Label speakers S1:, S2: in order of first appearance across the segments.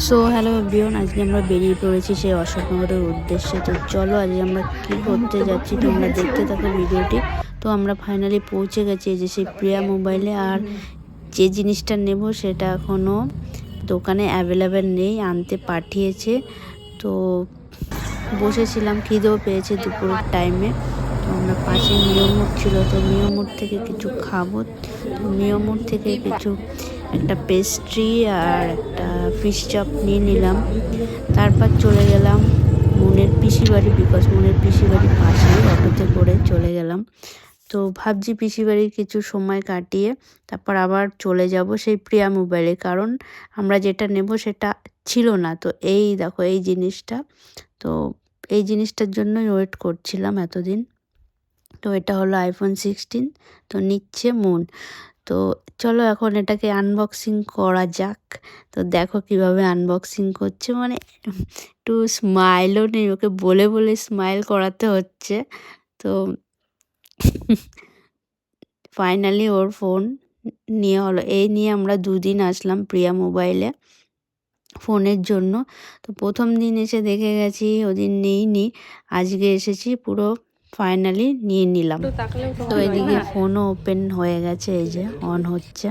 S1: So hello everyone, আজকে আমরা বেরিয়ে পড়েছি সেই অশোকনগরের উদ্দেশ্যে। তো চলো আজকে আমরা কী করতে যাচ্ছি তোমরা দেখতে থাকো ভিডিওটি। তো আমরা ফাইনালি পৌঁছে গেছি এই যে সেই প্রিয়া মোবাইলে। আর যে জিনিসটা নেব সেটা এখনও দোকানে অ্যাভেলেবেল নেই, আনতে পাঠিয়েছে। তো বসেছিলাম, খিদেও পেয়েছে দুপুরের টাইমে। তো আমরা পাশে মিয়মোড় ছিল, তো মিয়মোড় থেকে কিছু খাবো। তো মিয়মোড় থেকে কিছু একটা পেস্ট্রি আর একটা ফিশ চপ নিয়ে নিলাম। তারপর চলে গেলাম মনের পিসি বাড়ি, বিকজ মনের পিসি বাড়ির পাশেই অটোতে করে চলে গেলাম। তো ভাবছি পিসি বাড়ির কিছু সময় কাটিয়ে তারপর আবার চলে যাব সেই প্রিয়া মোবাইলে, কারণ আমরা যেটা নেব সেটা ছিল না। তো এই দেখো এই জিনিসটা, তো এই জিনিসটার জন্যই ওয়েট করছিলাম এতদিন। তো এটা হলো আইফোন 16, তো নিচ্ছে মন। তো চলো এখন এটাকে আনবক্সিং করা যাক। তো দেখো কিভাবে আনবক্সিং করছে, মানে একটু স্মাইলও নেই, ওকে বলে বলে স্মাইল করাতে হচ্ছে। তো ফাইনালি ওর ফোন নিয়ে হলো। এই নিয়ে আমরা দুদিন আসলাম প্রিয়া মোবাইলে ফোনের জন্য। তো প্রথম দিন এসে দেখে গেছি, ওদিন নেইনি, আজকে এসেছি পুরো ফাইনালি নিয়ে নিলাম। তো এদিকে ফোনও ওপেন হয়ে গেছে, এই যে অন হচ্ছে।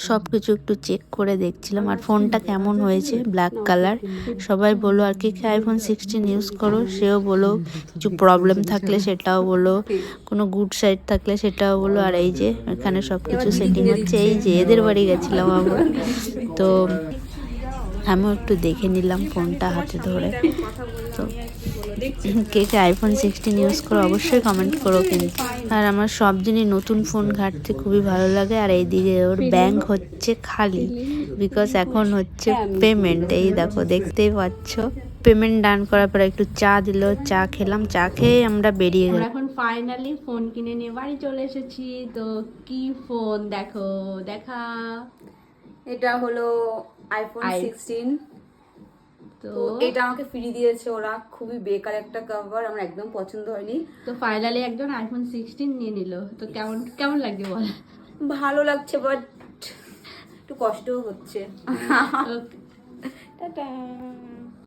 S1: সব কিছু একটু চেক করে দেখছিলাম। আর ফোনটা কেমন হয়েছে, ব্ল্যাক কালার। সবাই বলো আর কি আইফোন 16 ইউজ করো, সেও বলো, কিছু প্রবলেম থাকলে সেটাও বলো, কোনো গুড সাইড থাকলে সেটাও বলো। আর এই যে এখানে সব কিছু সেটিং হচ্ছে। এই যে এদের বাড়ি গেছিলাম আমরা, তো আমিও একটু দেখে নিলাম ফোনটা হাতে ধরে। তো কে কে আইফোন 16 ইউজ করো অবশ্যই কমেন্ট করো কিন্তু। আর আমার সব দিনই নতুন ফোন ঘাঁটতে খুবই ভালো লাগে। আর এইদিকে ওর ব্যাংক হচ্ছে খালি, বিকজ এখন হচ্ছে পেমেন্ট। এই দেখো দেখতেই পাচ্ছ, পেমেন্ট ডান করার পর একটু চা দিল, চা খেলাম, চা খেয়ে আমরা বেরিয়ে গেলাম। এখন ফাইনালি ফোন কিনে নিয়ে বাড়ি চলে এসেছি। তো কি ফোন দেখো, দেখা,
S2: এটা হলো আইফোন 16। তো এটা আমাকে ফ্রি দিয়েছে ওরা, খুবই বেকার একটা কভার, আমার একদম পছন্দ হয়নি।
S1: তো ফাইনালি একজন আইফোন 16 নিয়ে নিল। তো কেমন কেমন লাগছে বল?
S2: ভালো লাগছে, বাট একটু কষ্টও হচ্ছে। টাটা।